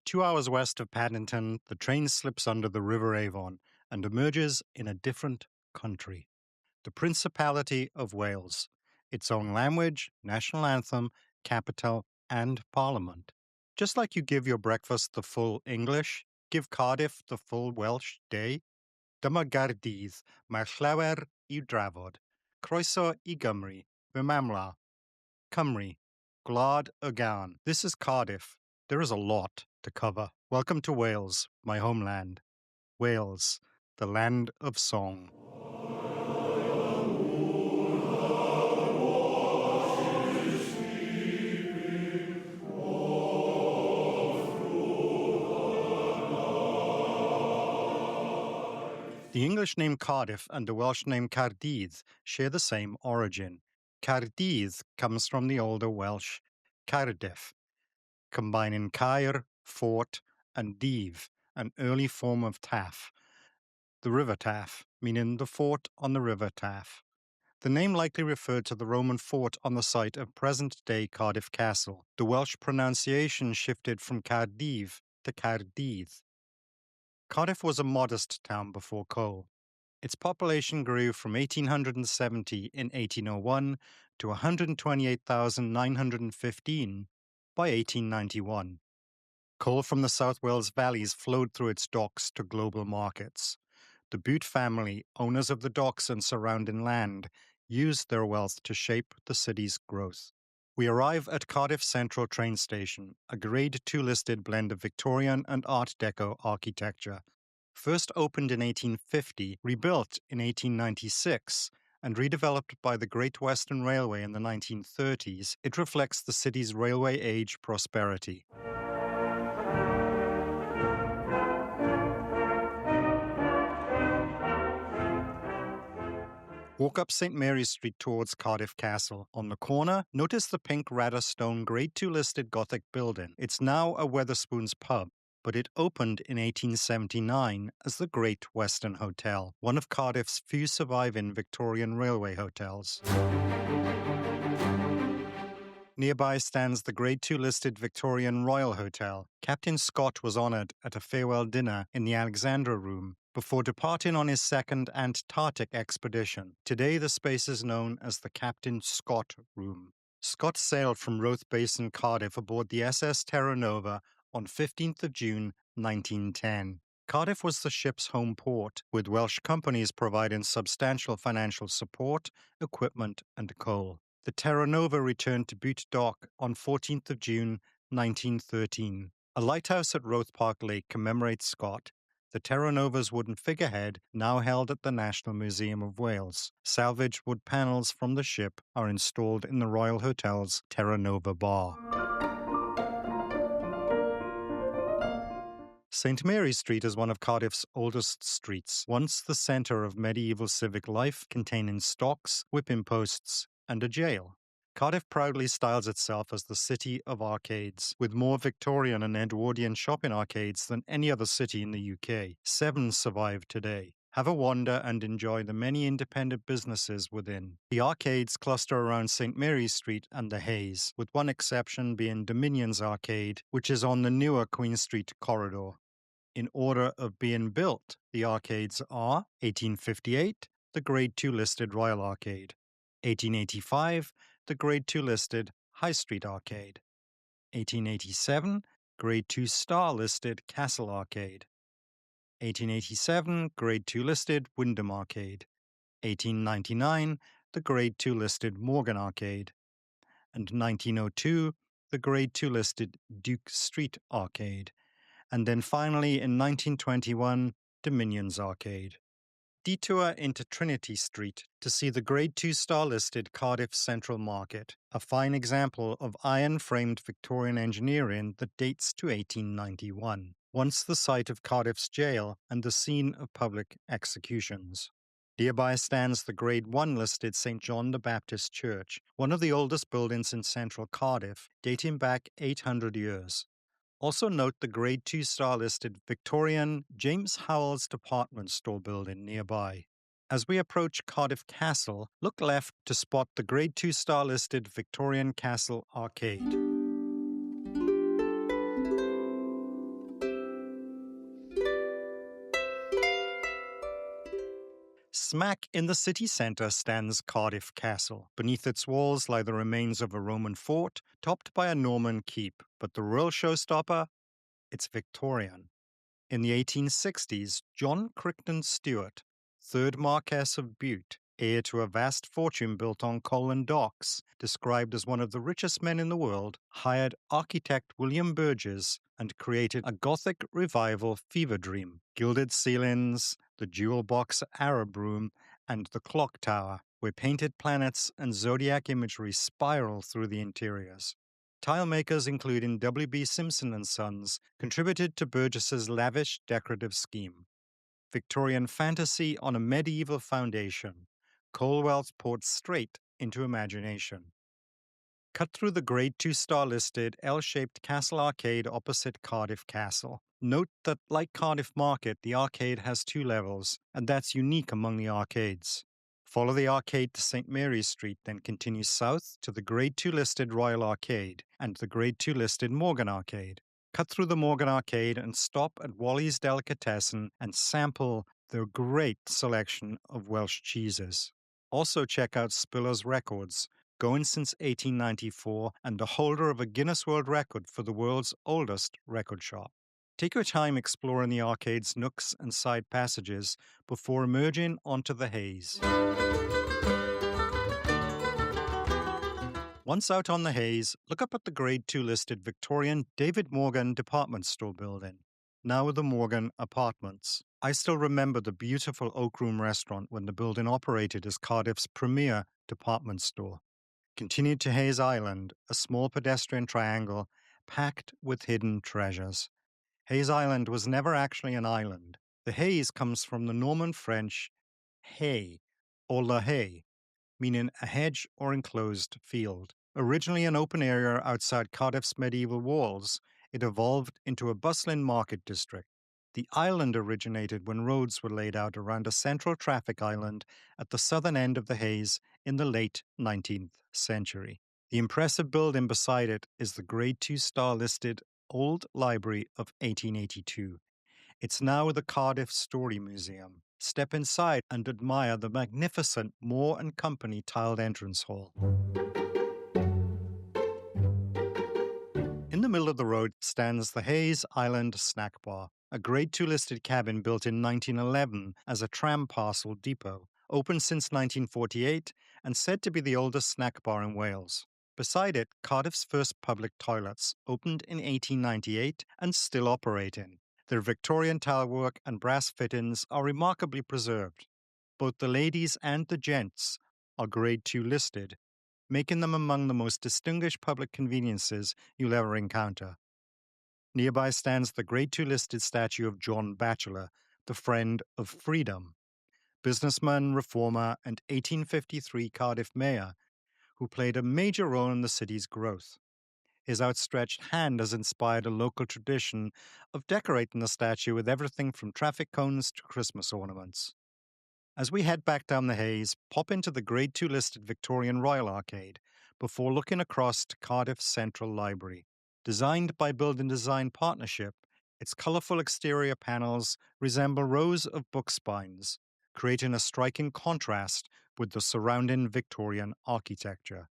2 hours west of Paddington, the train slips under the River Avon and emerges in a different country. The Principality of Wales, its own language, national anthem, capital, and parliament. Just like you give your breakfast the full English, give Cardiff the full Welsh day. Dyma Gaerdydd, mae'r llawer i'w drafod. Croeso I Gymru, fy mamla. Cymru, Gwlad y Gân. This is Cardiff. There is a lot to cover. Welcome to Wales, my homeland. Wales, the land of song. The English name Cardiff and the Welsh name Caerdydd share the same origin. Caerdydd comes from the older Welsh Cardiff, combining Caer, fort, and Dyf, an early form of Taff, the River Taff, meaning the fort on the River Taff. The name likely referred to the Roman fort on the site of present-day Cardiff Castle. The Welsh pronunciation shifted from Caerdydd to Caerdydd. Cardiff was a modest town before coal. Its population grew from 1,870 in 1801 to 128,915 by 1891. Coal from the South Wales valleys flowed through its docks to global markets. The Bute family, owners of the docks and surrounding land, used their wealth to shape the city's growth. We arrive at Cardiff Central train station, a Grade 2 listed blend of Victorian and Art Deco architecture. First opened in 1850, rebuilt in 1896, and redeveloped by the Great Western Railway in the 1930s, it reflects the city's railway age prosperity. Walk up St. Mary's Street towards Cardiff Castle. On the corner, notice the pink Radda stone Grade 2 listed Gothic building. It's now a Wetherspoons pub, but it opened in 1879 as the Great Western Hotel, one of Cardiff's few surviving Victorian railway hotels. Nearby stands the Grade 2 listed Victorian Royal Hotel. Captain Scott was honoured at a farewell dinner in the Alexandra Room before departing on his second Antarctic expedition. Today the space is known as the Captain Scott Room. Scott sailed from Roath Base in Cardiff aboard the SS Terra Nova on 15th of June 1910. Cardiff was the ship's home port, with Welsh companies providing substantial financial support, equipment and coal. The Terra Nova returned to Bute Dock on 14th of June 1913. A lighthouse at Roath Park Lake commemorates Scott. The Terra Nova's wooden figurehead, now held at the National Museum of Wales. Salvaged wood panels from the ship are installed in the Royal Hotel's Terra Nova Bar. St. Mary's Street is one of Cardiff's oldest streets, once the centre of medieval civic life, containing stocks, whipping posts, and a jail. Cardiff proudly styles itself as the City of Arcades, with more Victorian and Edwardian shopping arcades than any other city in the UK. 7 survive today. Have a wander and enjoy the many independent businesses within. The arcades cluster around St. Mary's Street and the Hayes, with one exception being Dominion's Arcade, which is on the newer Queen Street corridor. In order of being built, the arcades are 1858, the Grade 2 listed Royal Arcade; 1885, the Grade 2 listed High Street Arcade; 1887, Grade 2 Star listed Castle Arcade; 1887, Grade 2 listed Wyndham Arcade; 1899, the Grade 2 listed Morgan Arcade; and 1902, the Grade 2 listed Duke Street Arcade; and then finally in 1921, Dominion's Arcade. Detour into Trinity Street to see the Grade 2 star-listed Cardiff Central Market, a fine example of iron-framed Victorian engineering that dates to 1891, once the site of Cardiff's jail and the scene of public executions. Nearby stands the Grade 1 listed St. John the Baptist Church, one of the oldest buildings in central Cardiff, dating back 800 years. Also note the Grade 2 star-listed Victorian James Howells department store building nearby. As we approach Cardiff Castle, look left to spot the Grade 2 star-listed Victorian Castle Arcade. Smack in the city centre stands Cardiff Castle. Beneath its walls lie the remains of a Roman fort, topped by a Norman keep. But the real showstopper? It's Victorian. In the 1860s, John Crichton Stewart, 3rd Marquess of Bute, heir to a vast fortune built on coal and docks, described as one of the richest men in the world, hired architect William Burgess and created a Gothic revival fever dream. Gilded ceilings, the jewel box Arab room, and the clock tower, where painted planets and zodiac imagery spiral through the interiors. Tile makers, including W.B. Simpson and Sons, contributed to Burgess's lavish decorative scheme. Victorian fantasy on a medieval foundation, coal wealth poured straight into imagination. Cut through the Grade 2-star listed L-shaped castle arcade opposite Cardiff Castle. Note that, like Cardiff Market, the arcade has 2 levels, and that's unique among the arcades. Follow the arcade to St. Mary's Street, then continue south to the Grade 2 listed Royal Arcade and the Grade 2 listed Morgan Arcade. Cut through the Morgan Arcade and stop at Wally's Delicatessen and sample their great selection of Welsh cheeses. Also check out Spiller's Records, going since 1894 and the holder of a Guinness World Record for the world's oldest record shop. Take your time exploring the arcade's nooks and side passages before emerging onto the haze. Once out on the haze, look up at the Grade 2 listed Victorian David Morgan department store building, now the Morgan Apartments. I still remember the beautiful Oak Room restaurant when the building operated as Cardiff's premier department store. Continue to Hayes Island, a small pedestrian triangle packed with hidden treasures. Hayes Island was never actually an island. The Hayes comes from the Norman French hay, or la haye, meaning a hedge or enclosed field. Originally an open area outside Cardiff's medieval walls, it evolved into a bustling market district. The island originated when roads were laid out around a central traffic island at the southern end of the Hayes in the late 19th century. The impressive building beside it is the Grade 2-star listed Old Library of 1882. It's now the Cardiff Story Museum. Step inside and admire the magnificent Moore and Company tiled entrance hall. In the middle of the road stands the Hayes Island Snack Bar, a Grade 2 listed cabin built in 1911 as a tram parcel depot, open since 1948 and said to be the oldest snack bar in Wales. Beside it, Cardiff's first public toilets, opened in 1898 and still operating. Their Victorian tilework and brass fittings are remarkably preserved. Both the ladies and the gents are Grade 2 listed, making them among the most distinguished public conveniences you'll ever encounter. Nearby stands the Grade 2 listed statue of John Batchelor, the friend of freedom, businessman, reformer, and 1853 Cardiff mayor, who played a major role in the city's growth. His outstretched hand has inspired a local tradition of decorating the statue with everything from traffic cones to Christmas ornaments. As we head back down the Hayes, pop into the Grade 2 listed Victorian Royal Arcade before looking across to Cardiff Central Library. Designed by Building Design Partnership, its colourful exterior panels resemble rows of book spines, creating a striking contrast with the surrounding Victorian architecture.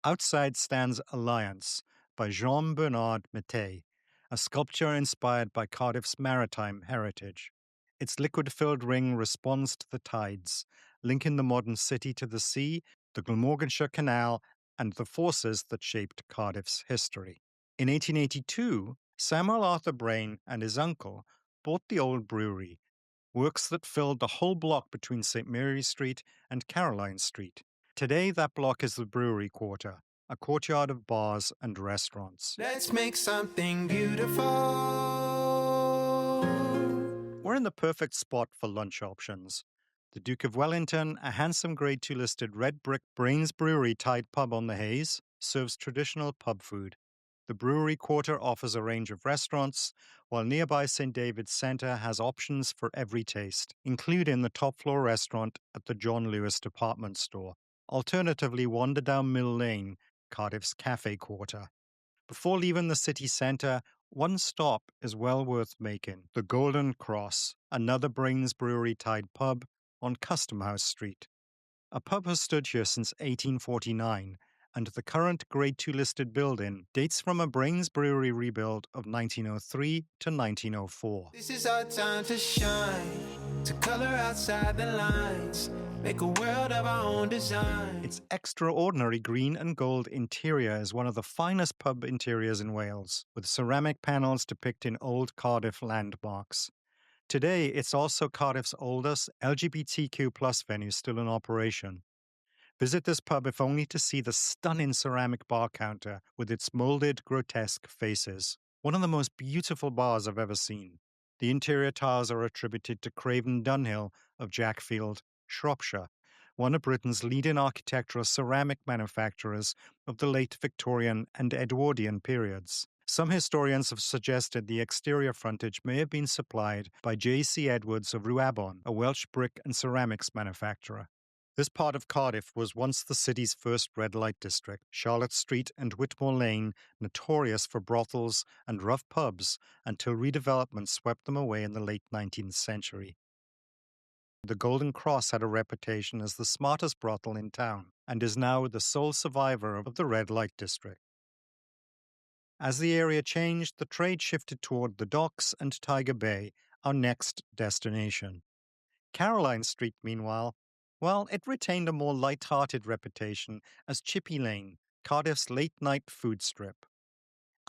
Outside stands Alliance by Jean-Bernard Mattei, a sculpture inspired by Cardiff's maritime heritage. Its liquid-filled ring responds to the tides, linking the modern city to the sea, the Glamorganshire Canal, and the forces that shaped Cardiff's history. In 1882, Samuel Arthur Brain and his uncle bought the old brewery, works that filled the whole block between St. Mary's Street and Caroline Street. Today, that block is the Brewery Quarter, a courtyard of bars and restaurants. Let's make something beautiful. We're in the perfect spot for lunch options. The Duke of Wellington, a handsome Grade 2 listed red brick Brains Brewery tied pub on the Hayes, serves traditional pub food. The Brewery Quarter offers a range of restaurants, while nearby St. David's Centre has options for every taste, including the top-floor restaurant at the John Lewis department store. Alternatively, wander down Mill Lane, Cardiff's Cafe Quarter. Before leaving the city centre, one stop is well worth making. The Golden Cross, another Brains Brewery tied pub, on Custom House Street. A pub has stood here since 1849, and the current Grade 2 listed building dates from a Brains Brewery rebuild of 1903 to 1904. This is our time to shine, to color outside the lines, make a world of our own design. Its extraordinary green and gold interior is one of the finest pub interiors in Wales, with ceramic panels depicting old Cardiff landmarks. Today, it's also Cardiff's oldest LGBTQ venue still in operation. Visit this pub if only to see the stunning ceramic bar counter with its moulded, grotesque faces. One of the most beautiful bars I've ever seen. The interior tiles are attributed to Craven Dunhill of Jackfield, Shropshire, one of Britain's leading architectural ceramic manufacturers of the late Victorian and Edwardian periods. Some historians have suggested the exterior frontage may have been supplied by J.C. Edwards of Rwabon, a Welsh brick and ceramics manufacturer. This part of Cardiff was once the city's first red light district, Charlotte Street and Whitmore Lane notorious for brothels and rough pubs until redevelopment swept them away in the late 19th century. The Golden Cross had a reputation as the smartest brothel in town and is now the sole survivor of the red light district. As the area changed, the trade shifted toward the docks and Tiger Bay, our next destination. Caroline Street, meanwhile, well, it retained a more light-hearted reputation as Chippy Lane, Cardiff's late-night food strip.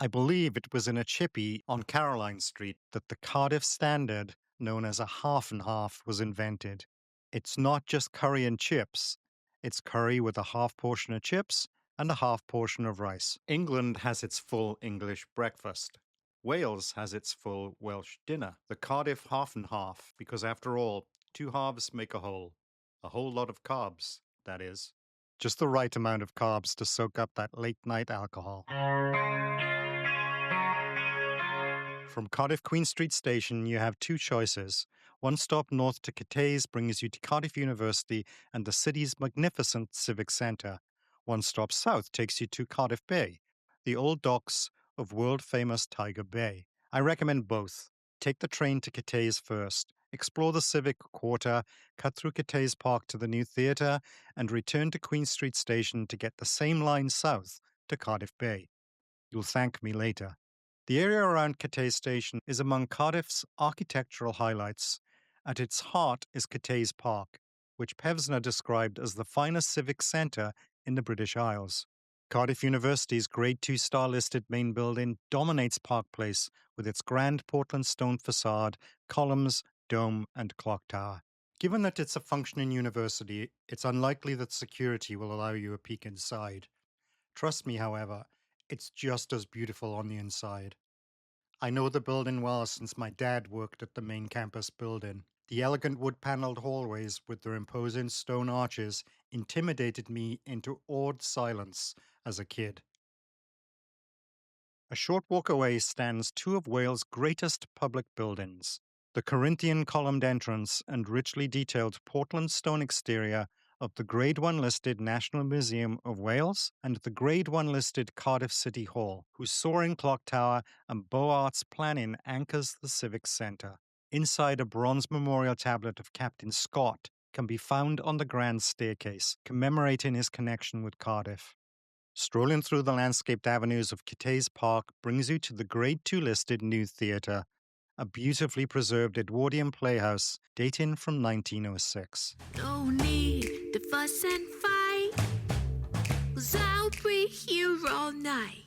I believe it was in a chippy on Caroline Street that the Cardiff standard, known as a half and half, was invented. It's not just curry and chips. It's curry with a half portion of chips and a half portion of rice. England has its full English breakfast. Wales has its full Welsh dinner. The Cardiff half and half, because after all, two halves make a whole. A whole lot of carbs, that is. Just the right amount of carbs to soak up that late-night alcohol. From Cardiff Queen Street Station, you have two choices. One stop north to Cathays brings you to Cardiff University and the city's magnificent Civic Centre. One stop south takes you to Cardiff Bay, the old docks of world-famous Tiger Bay. I recommend both. Take the train to Cathays first, explore the Civic Quarter, cut through Cathays Park to the new theatre, and return to Queen Street Station to get the same line south to Cardiff Bay. You'll thank me later. The area around Cathays Station is among Cardiff's architectural highlights. At its heart is Cathays Park, which Pevsner described as the finest civic centre in the British Isles. Cardiff University's Grade 2 star-listed main building dominates Park Place with its grand Portland stone facade, columns, dome, and clock tower. Given that it's a functioning university, it's unlikely that security will allow you a peek inside. Trust me, however, it's just as beautiful on the inside. I know the building well since my dad worked at the main campus building. The elegant wood-paneled hallways with their imposing stone arches intimidated me into awed silence as a kid. A short walk away stands two of Wales' greatest public buildings, the Corinthian columned entrance and richly detailed Portland stone exterior of the Grade 1 listed National Museum of Wales and the Grade 1 listed Cardiff City Hall, whose soaring clock tower and Beaux Arts planning anchors the Civic Centre. Inside, a bronze memorial tablet of Captain Scott can be found on the grand staircase, commemorating his connection with Cardiff. Strolling through the landscaped avenues of Cathays Park brings you to the Grade 2 listed New Theatre, a beautifully preserved Edwardian playhouse dating from 1906. No need to fuss and fight, 'cause I'll be here all night.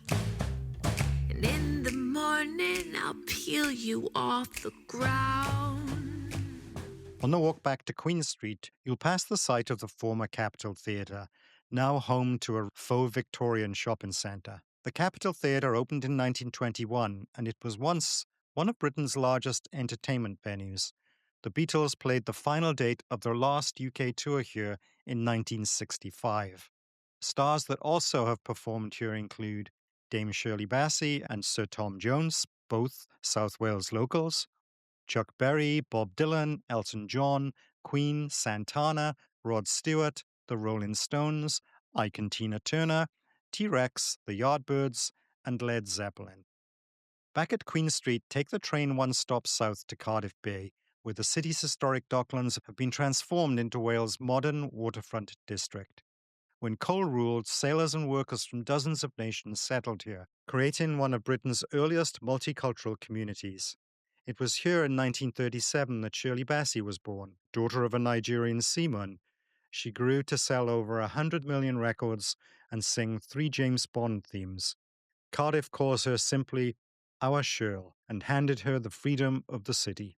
And in the morning, I'll peel you off the ground. On the walk back to Queen Street, you'll pass the site of the former Capitol Theatre, now home to a faux Victorian shopping centre. The Capitol Theatre opened in 1921, and it was once one of Britain's largest entertainment venues. The Beatles played the final date of their last UK tour here in 1965. Stars that also have performed here include Dame Shirley Bassey and Sir Tom Jones, both South Wales locals, Chuck Berry, Bob Dylan, Elton John, Queen, Santana, Rod Stewart, the Rolling Stones, Ike and Tina Turner, T-Rex, the Yardbirds, and Led Zeppelin. Back at Queen Street, take the train one stop south to Cardiff Bay, where the city's historic docklands have been transformed into Wales' modern waterfront district. When coal ruled, sailors and workers from dozens of nations settled here, creating one of Britain's earliest multicultural communities. It was here in 1937 that Shirley Bassey was born, daughter of a Nigerian seaman. She grew to sell over 100 million records and sing 3 James Bond themes. Cardiff calls her simply our Shirl and handed her the freedom of the city.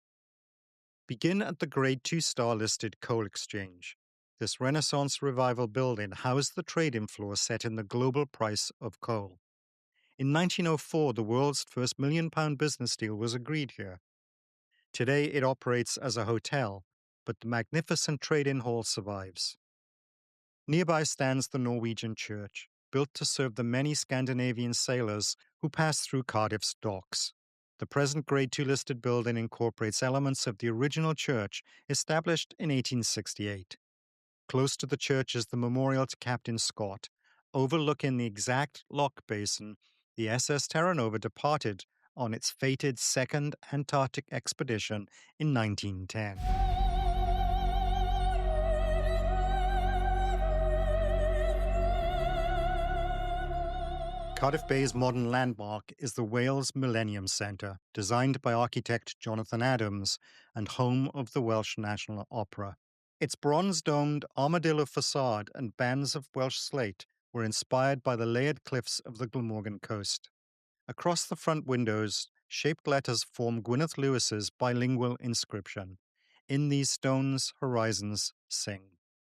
Begin at the Grade 2-star listed Coal Exchange. This Renaissance revival building housed the trading floor set in the global price of coal. In 1904, the world's first £1 million business deal was agreed here. Today, it operates as a hotel, but the magnificent trading hall survives. Nearby stands the Norwegian church, built to serve the many Scandinavian sailors who passed through Cardiff's docks. The present Grade 2 listed building incorporates elements of the original church established in 1868. Close to the church is the memorial to Captain Scott, overlooking the exact lock basin the SS Terra Nova departed on its fated second Antarctic expedition in 1910. Cardiff Bay's modern landmark is the Wales Millennium Centre, designed by architect Jonathan Adams and home of the Welsh National Opera. Its bronze-domed armadillo facade and bands of Welsh slate were inspired by the layered cliffs of the Glamorgan coast. Across the front windows, shaped letters form Gwyneth Lewis's bilingual inscription. In these stones, horizons sing.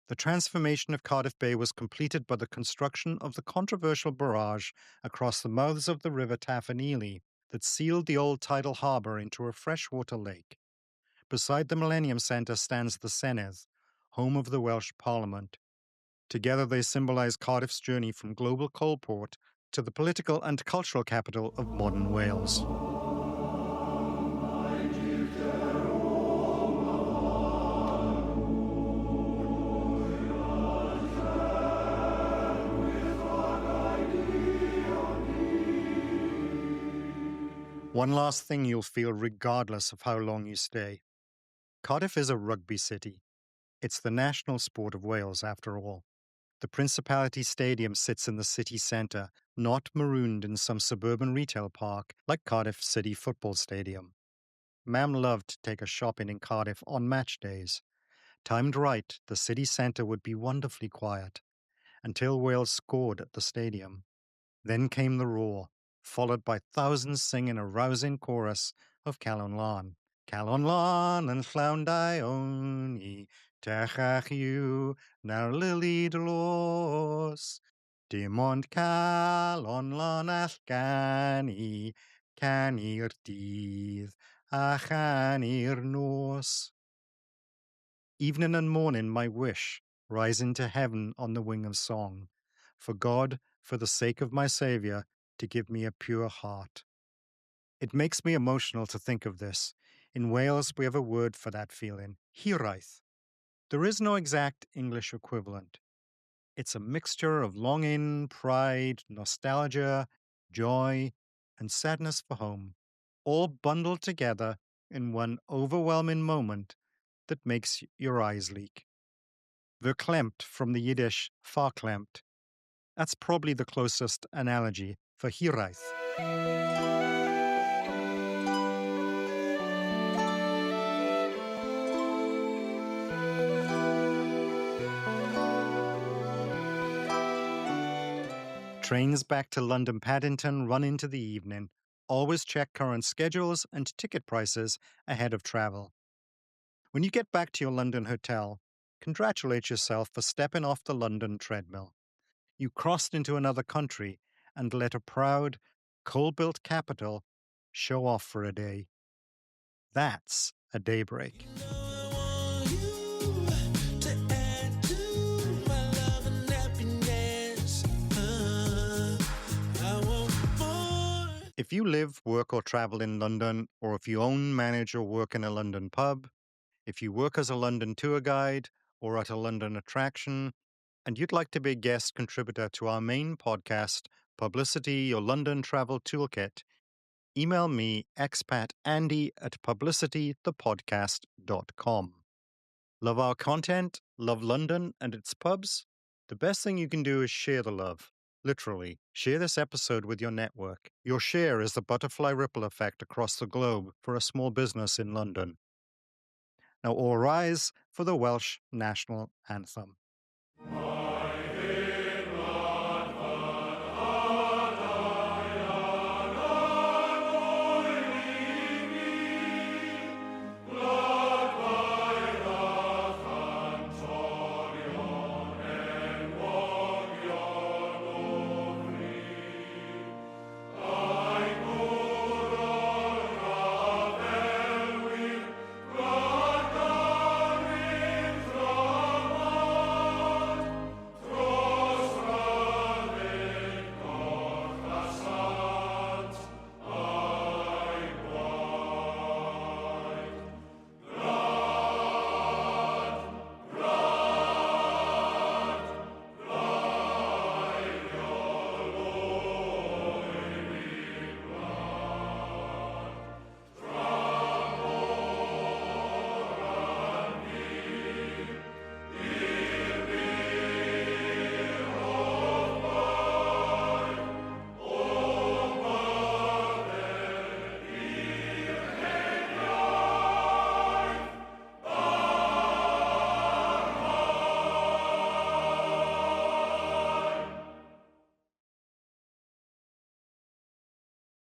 The transformation of Cardiff Bay was completed by the construction of the controversial barrage across the mouths of the river Taff and Ely that sealed the old tidal harbour into a freshwater lake. Beside the Millennium Centre stands the Senedd, home of the Welsh Parliament. Together they symbolise Cardiff's journey from global coal port to the political and cultural capital of modern Wales. One last thing you'll feel regardless of how long you stay. Cardiff is a rugby city. It's the national sport of Wales, after all. The Principality Stadium sits in the city centre, not marooned in some suburban retail park like Cardiff City Football Stadium. Mam loved to take us shopping in Cardiff on match days. Timed right, the city centre would be wonderfully quiet, until Wales scored at the stadium. Then came the roar, followed by thousands singing a rousing chorus of Calon Lan. Calon Lan and llawn Dioni, techach yw na'r lili dros. Dim ond Calon Lan all canu, canu'r dydd a chanu'r nos. Evening and morning my wish, rising to heaven on the wing of song, for God, for the sake of my Saviour, to give me a pure heart. It makes me emotional to think of this. In Wales, we have a word for that feeling, hiraeth. There is no exact English equivalent. It's a mixture of longing, pride, nostalgia, joy, and sadness for home, all bundled together in one overwhelming moment that makes your eyes leak. Verklempt from the Yiddish verklempt. That's probably the closest analogy for hiraeth. Trains back to London Paddington run into the evening. Always check current schedules and ticket prices ahead of travel. When you get back to your London hotel, congratulate yourself for stepping off the London treadmill. You crossed into another country and let a proud, coal-built capital show off for a day. That's a daybreak. If you live, work, or travel in London, or if you own, manage, or work in a London pub, if you work as a London tour guide or at a London attraction, and you'd like to be a guest contributor to our main podcast, Publicity, your London Travel Toolkit, email me expatandy@publicitythepodcast.com. Love our content? Love London and its pubs? The best thing you can do is share the love. Literally, share this episode with your network. Your share is the butterfly ripple effect across the globe for a small business in London. Now all rise for the Welsh national anthem.